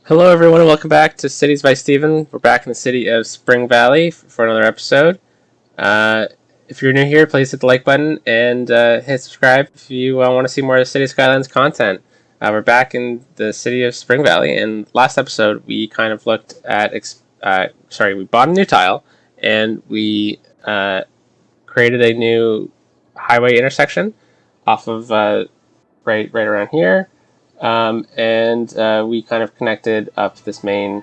Hello, everyone, and welcome back to Cities by Steven. We're back in the city of Springvalley for another episode. Uh, if you're new here, please hit the like button and hit subscribe if you want to see more of the Cities Skylines content. We're back in the city of Springvalley, and last episode we kind of looked at. We bought a new tile and we created a new highway intersection off of right around here. And we kind of connected up this main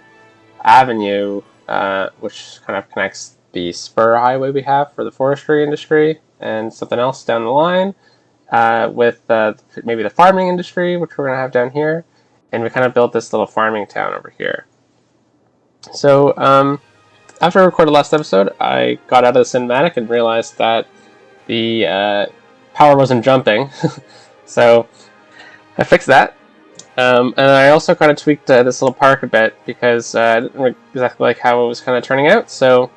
avenue, which kind of connects the spur highway we have for the forestry industry and something else down the line with maybe the farming industry, which we're going to have down here. And we kind of built this little farming town over here. So after I recorded last episode, I got out of the cinematic and realized that the power wasn't jumping. So I fixed that. And I also kind of tweaked this little park a bit because I didn't exactly like how it was kind of turning out. So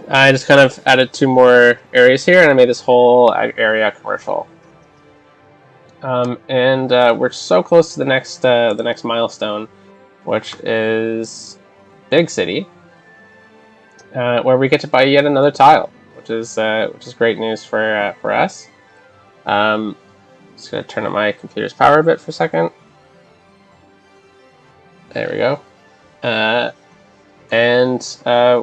I just kind of added 2 more areas here, and I made this whole area commercial. And we're so close to the next milestone, which is Big City, where we get to buy yet another tile, which is great news for us. Just gonna turn up my computer's power a bit for a second. There we go.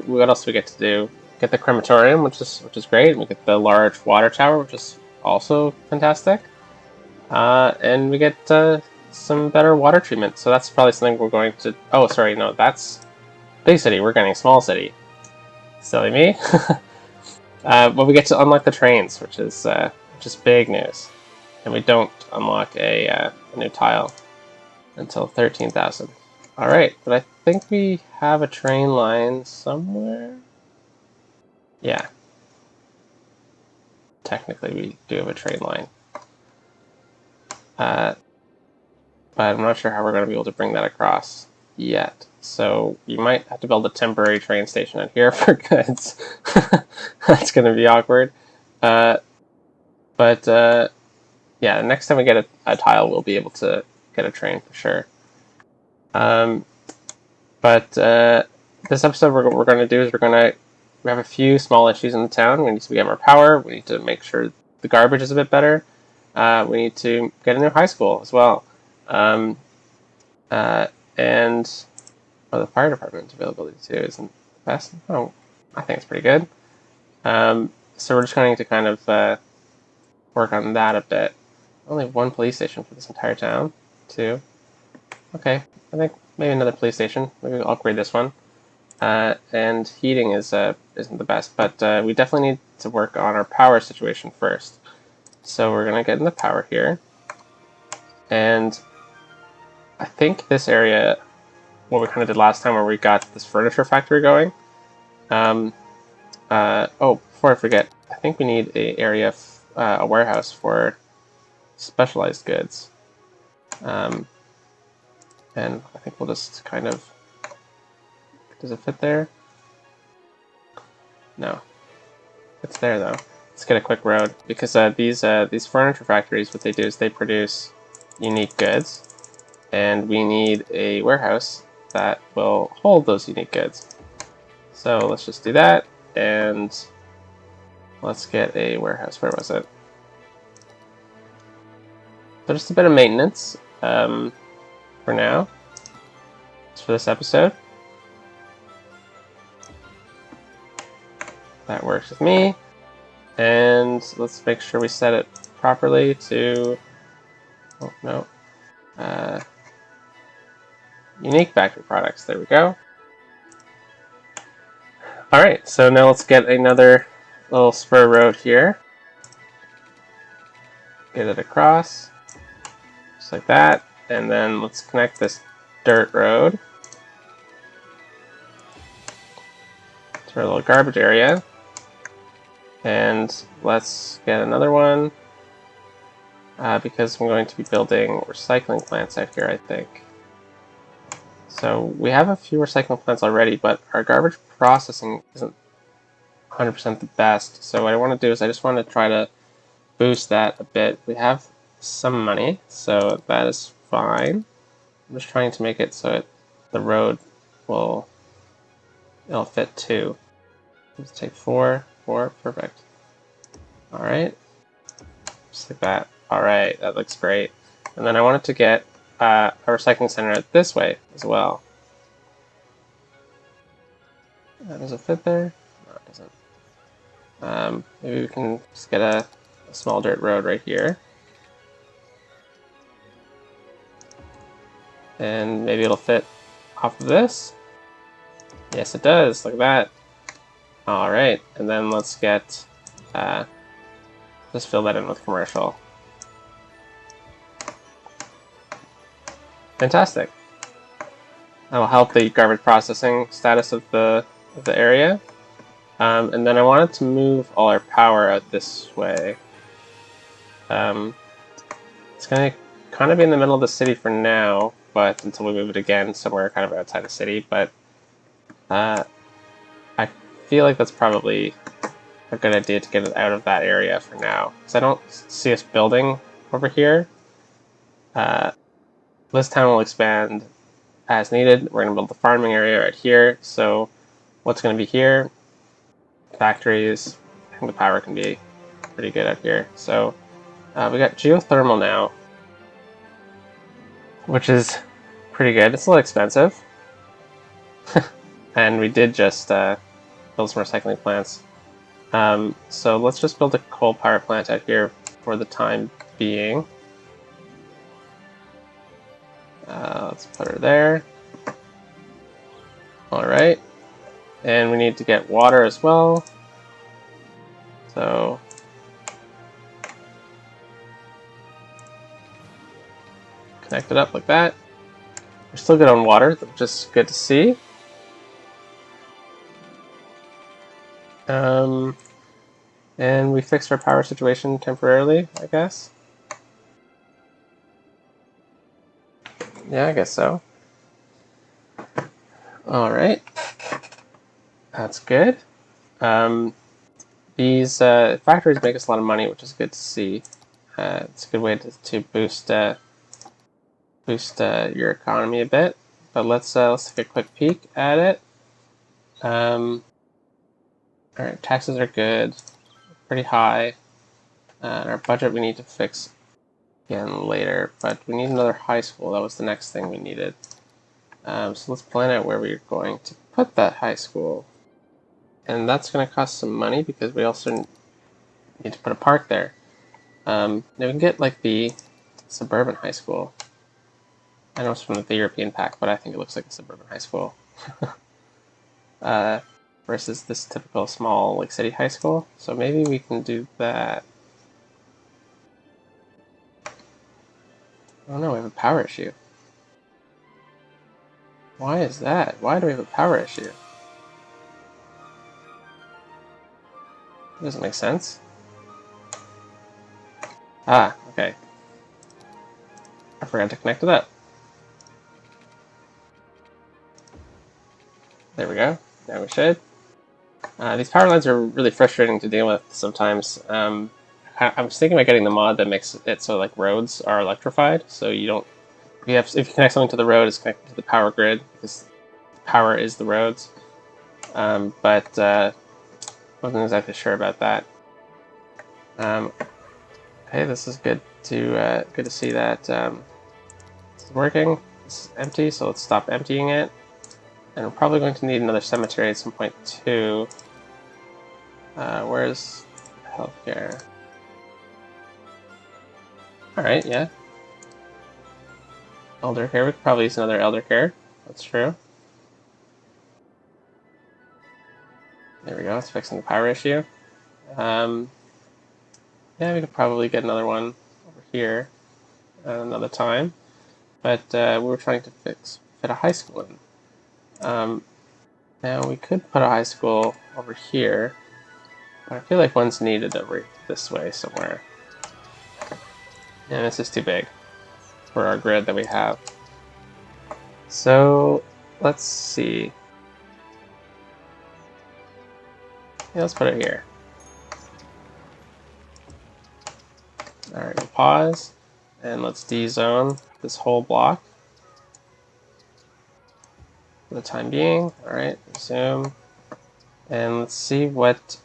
What else do we get to do? Get the crematorium, which is great. We get the large water tower, which is also fantastic. And we get some better water treatment. So that's probably something we're going to. Oh, sorry, no, that's Big City. We're getting Small City. Silly me. But we get to unlock the trains, which is big news. And we don't unlock a new tile until 13,000. Alright, but I think we have a train line somewhere. Yeah. Technically, we do have a train line. But I'm not sure how we're going to be able to bring that across yet. So you might have to build a temporary train station out here for goods. That's going to be awkward. Yeah, the next time we get a tile, we'll be able to get a train for sure. This episode, we're going to do is we have a few small issues in the town. We need to get more power. We need to make sure the garbage is a bit better. We need to get a new high school as well. And the fire department's availability too isn't the best. Oh, I think it's pretty good. So we're just going to kind of work on that a bit. Only 1 police station for this entire town. 2. Okay, I think maybe another police station. Maybe we'll upgrade this one. And heating isn't the best, but we definitely need to work on our power situation first. So we're gonna get in the power here, and I think this area, what we kind of did last time, where we got this furniture factory going. Before I forget, I think we need a warehouse for specialized goods. And I think we'll just kind of. Does it fit there? No. It's there though. Let's get a quick road, because these furniture factories, what they do is they produce unique goods, and we need a warehouse that will hold those unique goods. So let's just do that, and let's get a warehouse. Where was it? So just a bit of maintenance for now. Just for this episode. That works with me. And let's make sure we set it properly to, oh no, unique factory products. There we go. Alright, so now let's get another little spur road here. Get it across, just like that. And then let's connect this dirt road to our little garbage area. And let's get another one, because I'm going to be building recycling plants out here, I think. So we have a few recycling plants already, but our garbage processing isn't 100% the best. So what I want to do is I just want to try to boost that a bit. We have some money, so that is fine. I'm just trying to make it so the road it'll fit 2. Let's take 4, perfect. Alright, just like that. Alright, that looks great. And then I wanted to get a recycling center this way as well. Does it fit there? No, it doesn't. Maybe we can just get a small dirt road right here. And maybe it'll fit off of this. Yes, it does. Look at that. Alright, and then let's get... just fill that in with commercial. Fantastic. That will help the garbage processing status of the area. And then I wanted to move all our power out this way. It's going to kind of be in the middle of the city for now, but until we move it again somewhere kind of outside the city. But I feel like that's probably a good idea to get it out of that area for now, because I don't see us building over here. This town will expand as needed. We're going to build the farming area right here. So what's going to be here? Factories. I think the power can be pretty good out here. So we got geothermal now, which is pretty good. It's a little expensive. And we did just build some recycling plants. So let's just build a coal power plant out here for the time being. Let's put her there. Alright. And we need to get water as well. So connect it up like that. We're still good on water, which is good to see. And we fixed our power situation temporarily, I guess. Yeah, I guess so. Alright. That's good. These factories make us a lot of money, which is good to see. It's a good way to boost your economy a bit. But let's take a quick peek at it. Alright, taxes are good. Pretty high. Our budget we need to fix again later, but we need another high school. That was the next thing we needed. So let's plan out where we're going to put that high school. And that's going to cost some money because we also need to put a park there. Now we can get like the suburban high school. I know it's from the European pack, but I think it looks like a suburban high school. Versus this typical small like city high school. So maybe we can do that. Oh no, we have a power issue. Why is that? Why do we have a power issue? It doesn't make sense. Ah, okay. I forgot to connect it up. There we go. Now we should. These power lines are really frustrating to deal with sometimes. I was thinking about getting the mod that makes it so like roads are electrified, so you don't. If you connect something to the road, it's connected to the power grid because power is the roads. But wasn't exactly sure about that. Okay, this is good to see that it's working. It's empty, so let's stop emptying it. And we're probably going to need another cemetery at some point too. Where's healthcare? Alright, yeah. Elder care. We could probably use another elder care. That's true. There we go. It's fixing the power issue. Yeah, we could probably get another one over here another time. But we were trying to fit a high school in. Now we could put a high school over here, but I feel like one's needed over this way somewhere. And this is too big for our grid that we have. So let's see. Yeah, let's put it here. Alright, we'll pause and let's D-zone this whole block. the time being. Alright, resume. And let's see what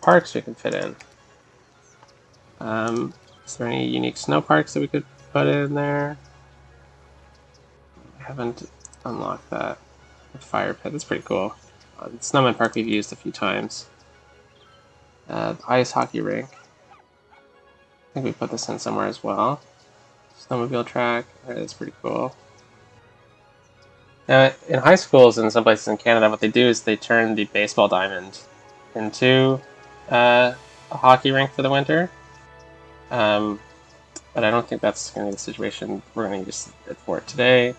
parks we can fit in. Is there any unique snow parks that we could put in there? I haven't unlocked that. The fire pit, that's pretty cool. The snowman park we've used a few times. The ice hockey rink. I think we put this in somewhere as well. Snowmobile track, that's pretty cool. Now, in high schools in some places in Canada, what they do is they turn the baseball diamond into a hockey rink for the winter. But I don't think that's going to be the situation we're going to use it for today.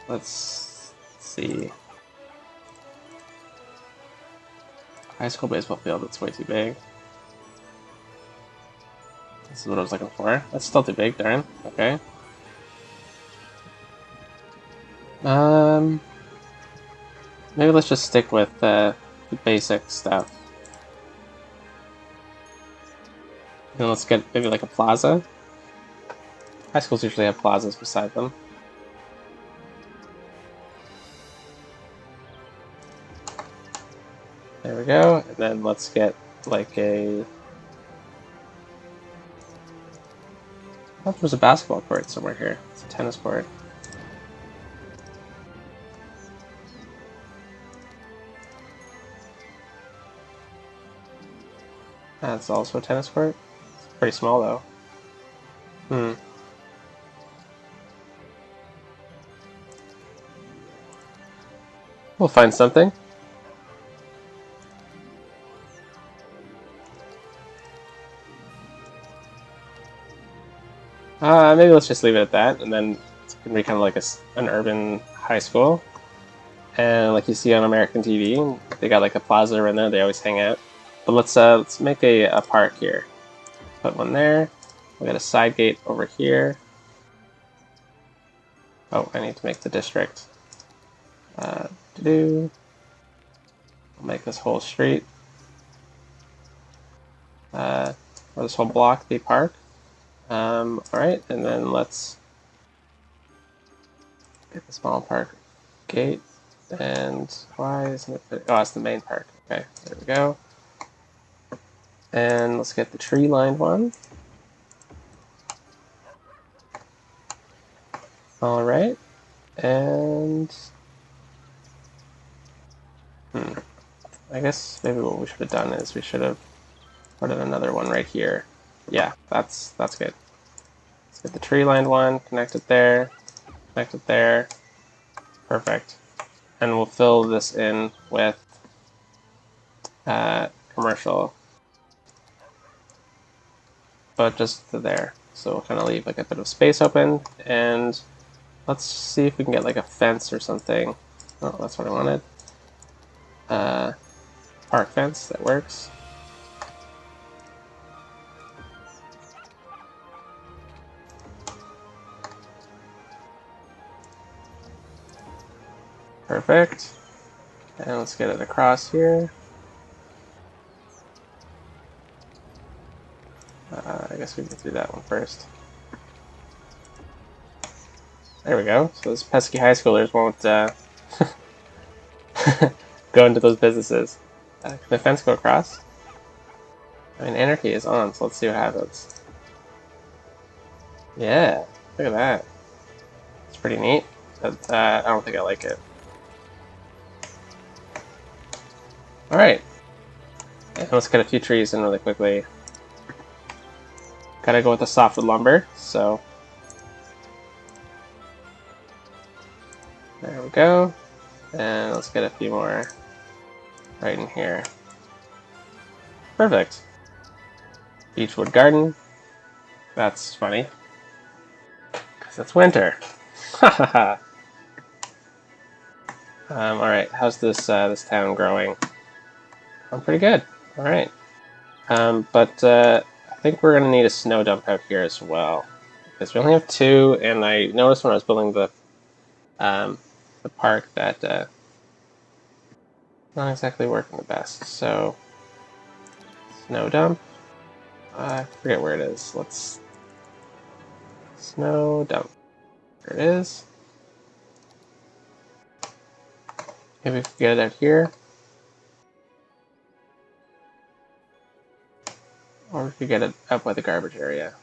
Let's see. High school baseball field, that's way too big. This is what I was looking for. That's still too big, darn. Okay. Maybe let's just stick with the basic stuff. And let's get maybe like a plaza. High schools usually have plazas beside them. There we go. And then let's get like a... I thought there was a basketball court somewhere here. It's a tennis court. That's also a tennis court. It's pretty small though. We'll find something. Maybe let's just leave it at that, and then it's gonna be kind of like an urban high school. And like you see on American TV, they got like a plaza around there. They always hang out. But let's make a park here. Put one there. We got a side gate over here. Oh, I need to make the district. I'll make this whole street, or this whole block be park. Alright, and then let's get the small park gate. And why isn't it? Oh, it's the main park. Okay, there we go. And let's get the tree-lined one. Alright, and... I guess maybe what we should have done is we should have put in another one right here. Yeah, that's good. Let's get the tree-lined one, connect it there, connect it there. Perfect. And we'll fill this in with commercial, but just to there. So we'll kind of leave like a bit of space open, and let's see if we can get like a fence or something. Oh, that's what I wanted. Park fence, that works. Perfect. And let's get it across here. I guess we can do that one first. There we go. So those pesky high schoolers won't go into those businesses. Can the fence go across? I mean, anarchy is on, so let's see what happens. Yeah, look at that. It's pretty neat, but I don't think I like it. Alright. And let's get a few trees in really quickly. Gotta go with the softwood lumber, so... There we go. And let's get a few more right in here. Perfect. Beechwood garden. That's funny. Because it's winter. Hahaha. Alright, how's this this town growing? I'm pretty good. Alright. But I think we're going to need a snow dump out here as well. Because we only have two, and I noticed when I was building the park that not exactly working the best. So, snow dump. I forget where it is. Let's snow dump. There it is. Maybe we can get it out here. Or we could get it up by the garbage area.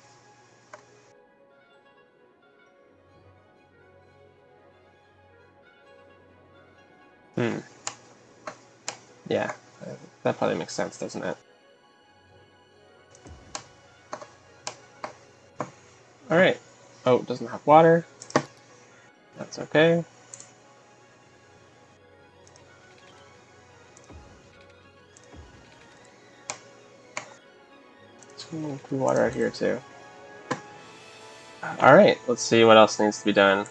Yeah, that probably makes sense, doesn't it? Alright. Oh, it doesn't have water. That's okay. Some water out here too. Alright, let's see what else needs to be done.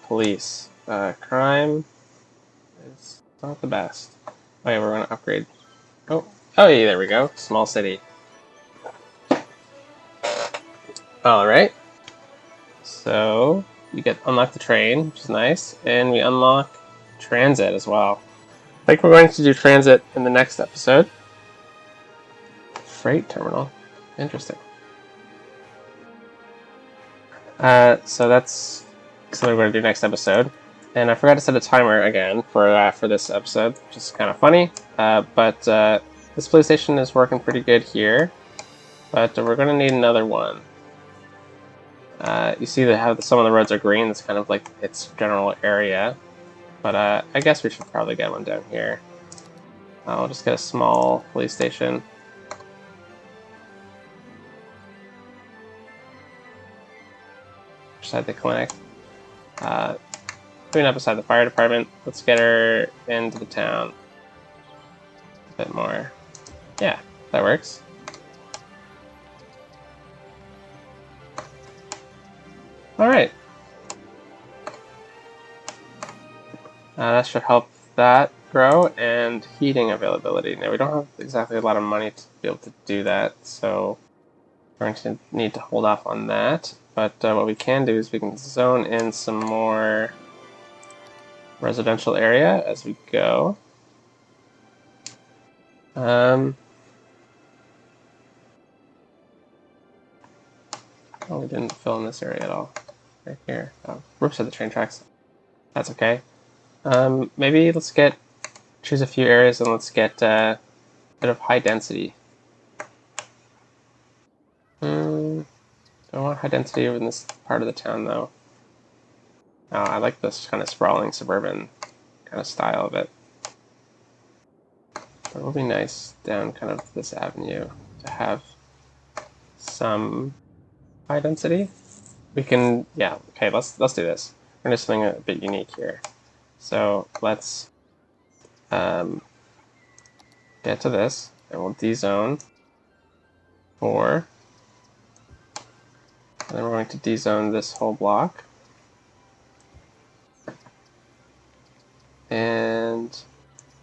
Police. Crime is not the best. Oh yeah, we're gonna upgrade. Oh, yeah, there we go. Small city. Alright. So we get unlock the train, which is nice, and we unlock transit as well. I think we're going to do transit in the next episode. Freight terminal. Interesting. So that's something we're going to do next episode. And I forgot to set a timer again for this episode, which is kind of funny. But this police station is working pretty good here. But we're going to need another one. You see how some of the roads are green. That's kind of like its general area. But I guess we should probably get one down here. I'll just get a small police station. Beside the clinic. Clean up beside the fire department. Let's get her into the town. A bit more. Yeah, that works. Alright. That should help that grow, and heating availability. Now we don't have exactly a lot of money to be able to do that, so we're going to need to hold off on that. But what we can do is we can zone in some more residential area as we go. Oh, we didn't fill in this area at all. Right here. Oh, roofs of the train tracks. That's okay. Maybe let's choose a few areas and let's get a bit of high density. Don't want high density in this part of the town though. I like this kind of sprawling suburban kind of style of it. But it would be nice down kind of this avenue to have some high density. We can, yeah, okay, let's do this. We're gonna do something a bit unique here. So let's get to this, and we'll dezone 4. And then we're going to dezone this whole block. And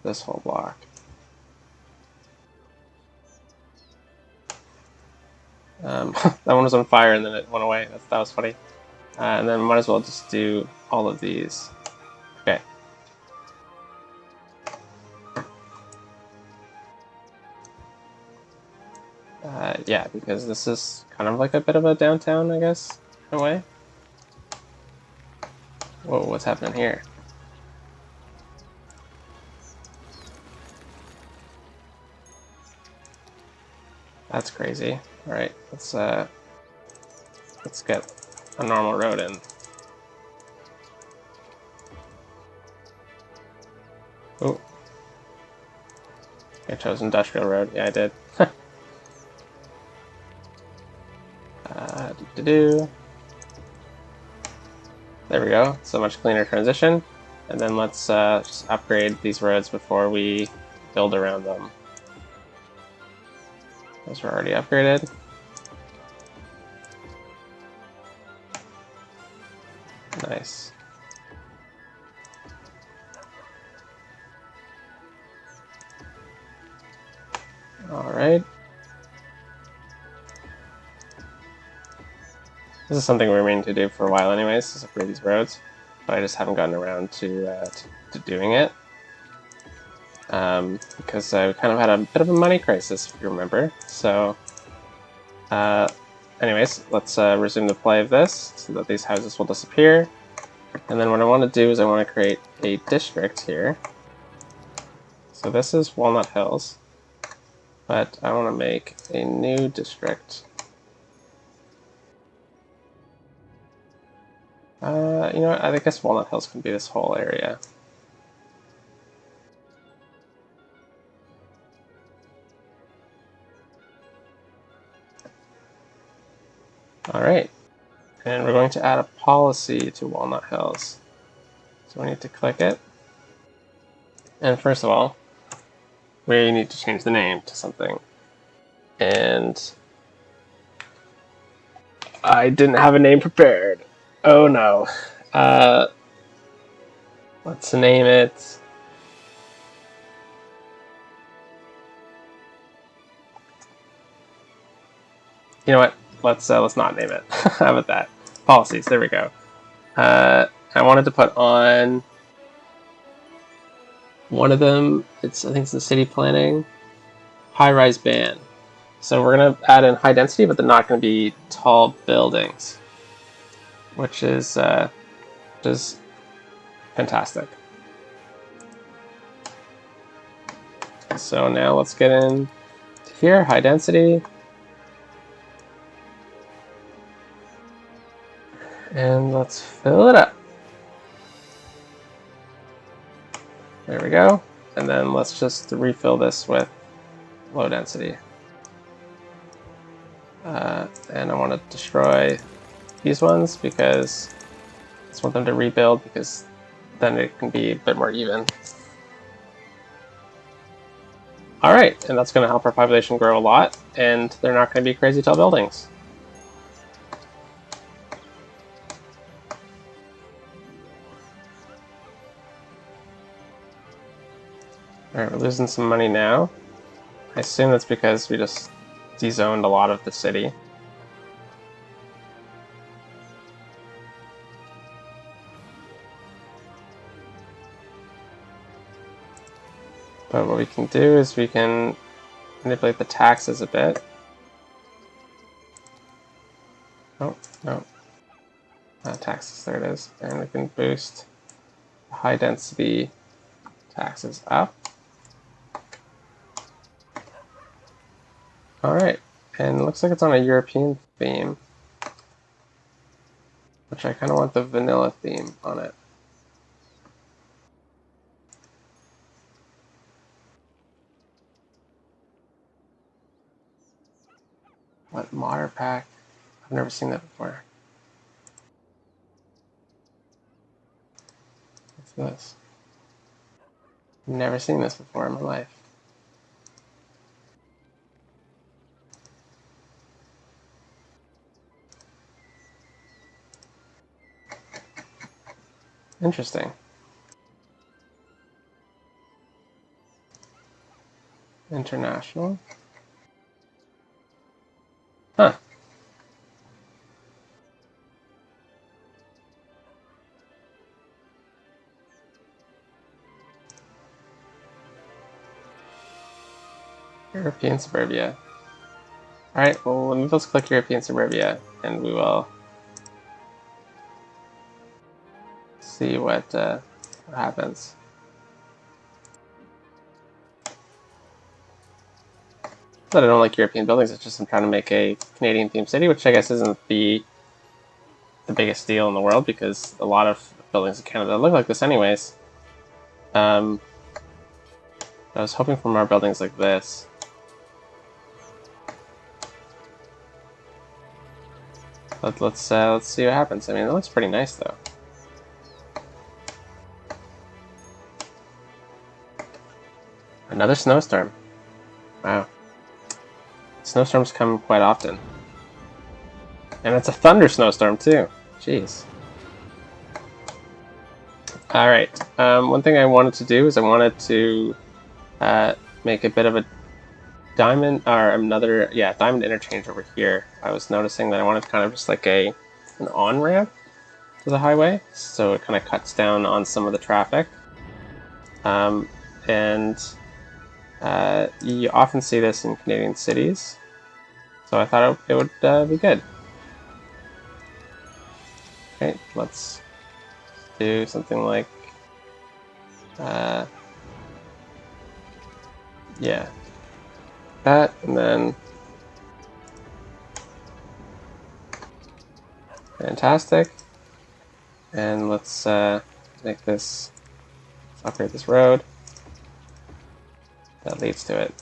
this whole block. That one was on fire and then it went away. That was funny. And then we might as well just do all of these. Okay. Yeah, because this is kind of like a bit of a downtown, I guess, in a way. Whoa, what's happening here? That's crazy. All right, let's get a normal road in. Oh, I chose industrial road. Yeah, I did. There we go. So much cleaner transition. And then let's just upgrade these roads before we build around them. Those are already upgraded. Nice. Alright. This is something we're meaning to do for a while anyways, is upgrade these roads. But I just haven't gotten around to doing it. Because I kind of had a bit of a money crisis, if you remember. So, and anyways, let's resume the play of this so that these houses will disappear. And then what I want to do is I want to create a district here. So this is Walnut Hills, but I want to make a new district. You know what? I guess Walnut Hills can be this whole area. Alright, and we're going to add a policy to Walnut Hills. So we need to click it. And first of all, we need to change the name to something. And I didn't have a name prepared. Oh no. Let's name it. You know what? Let's not name it. How about that? Policies. There we go. I wanted to put on one of them. I think it's the city planning high-rise ban. So we're gonna add in high density, but they're not going to be tall buildings, which is fantastic. So now let's get in to here, high density. And let's fill it up. There we go. And then let's just refill this with low density. And I want to destroy these ones because I just want them to rebuild, because then it can be a bit more even. Alright, and that's going to help our population grow a lot, and they're not going to be crazy tall buildings. Alright, we're losing some money now. I assume that's because we just dezoned a lot of the city. But what we can do is we can manipulate the taxes a bit. Oh, no. Taxes, there it is. And we can boost high density taxes up. Alright, and it looks like it's on a European theme, which I kind of want the vanilla theme on it. What, modder pack? I've never seen that before. What's this? Never seen this before in my life. Interesting. International. Huh. European suburbia. Alright, well, let's click European suburbia, and we will see what happens. But I don't like European buildings, it's just I'm trying to make a Canadian themed city, which I guess isn't the biggest deal in the world, because a lot of buildings in Canada look like this anyways. I was hoping for more buildings like this. But let's see what happens. I mean, it looks pretty nice though. Another snowstorm. Wow. Snowstorms come quite often. And it's a thunder snowstorm too. Jeez. Alright, one thing I wanted to do is I wanted to make a bit of a diamond, or another, yeah, diamond interchange over here. I was noticing that I wanted kind of just like an on-ramp to the highway, so it kind of cuts down on some of the traffic. And you often see this in Canadian cities, so I thought it would be good. Okay, let's do something like, yeah, that, and then fantastic. And let's make this, let's upgrade this road that leads to it.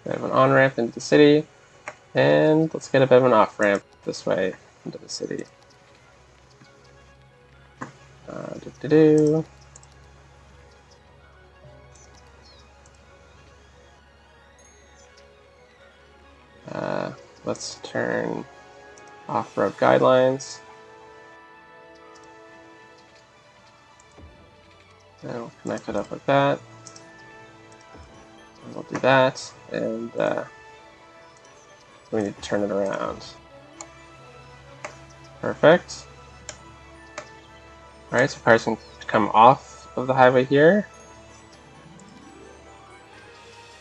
Bit of an on-ramp into the city, and let's get a bit of an off-ramp this way into the city. Do-do-do. Let's turn off-road guidelines. And we'll connect it up like that. And we'll do that, and we need to turn it around. Perfect. Alright, so cars can come off of the highway here.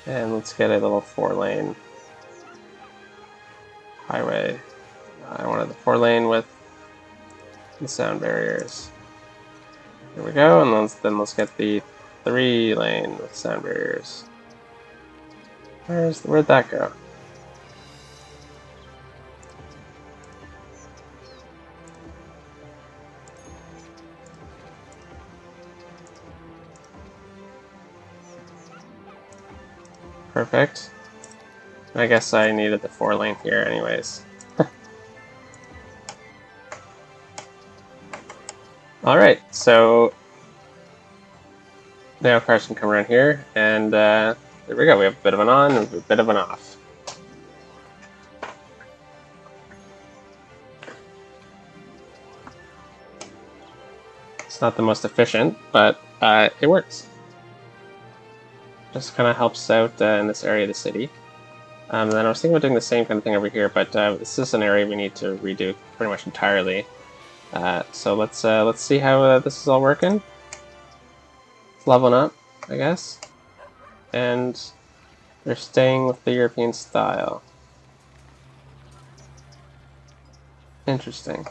And let's get a little 4-lane highway. I wanted the 4-lane with the sound barriers. There we go, and then let's get the 3-lane with sound barriers. Where'd that go? Perfect. I guess I needed the 4-lane here anyways. Alright, so now cars can come around here, and there we go. We have a bit of an on and a bit of an off. It's not the most efficient, but it works. Just kind of helps out in this area of the city. And then I was thinking about doing the same kind of thing over here, but this is an area we need to redo pretty much entirely. So let's see how this is all working. It's leveling up, I guess, and they're staying with the European style. Interesting.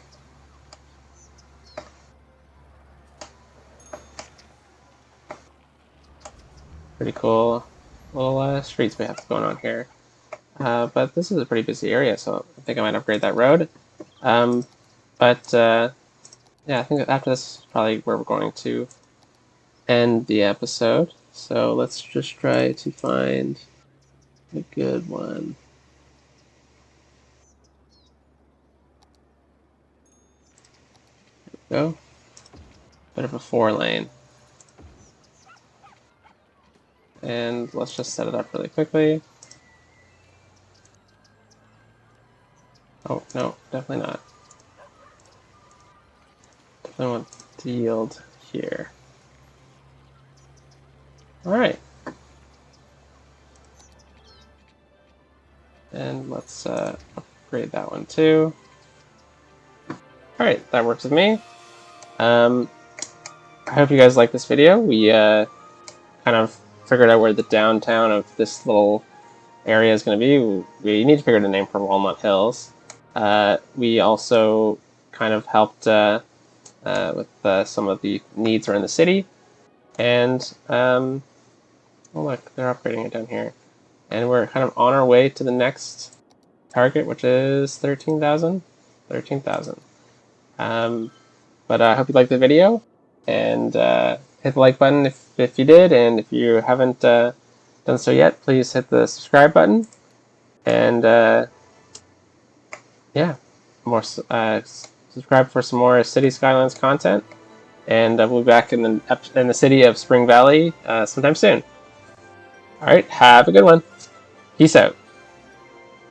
Pretty cool little streets we have going on here. But this is a pretty busy area, so I think I might upgrade that road. Yeah, I think after this is probably where we're going to end the episode. So let's just try to find a good one. There we go. Bit of a 4-lane. And let's just set it up really quickly. Oh, no, definitely not. Definitely want to yield here. Alright. And let's upgrade that one too. Alright, that works with me. I hope you guys like this video. We kind of figured out where the downtown of this little area is going to be. We need to figure out a name for Walnut Hills. We also kind of helped with some of the needs around the city. And, oh look, they're upgrading it down here. And we're kind of on our way to the next target, which is 13,000. 13,000. But I hope you liked the video, and hit the like button if you did, and if you haven't done so yet, please hit the subscribe button, and yeah, subscribe for some more Cities Skylines content, and we'll be back in the city of Springvalley sometime soon. All right, have a good one. Peace out.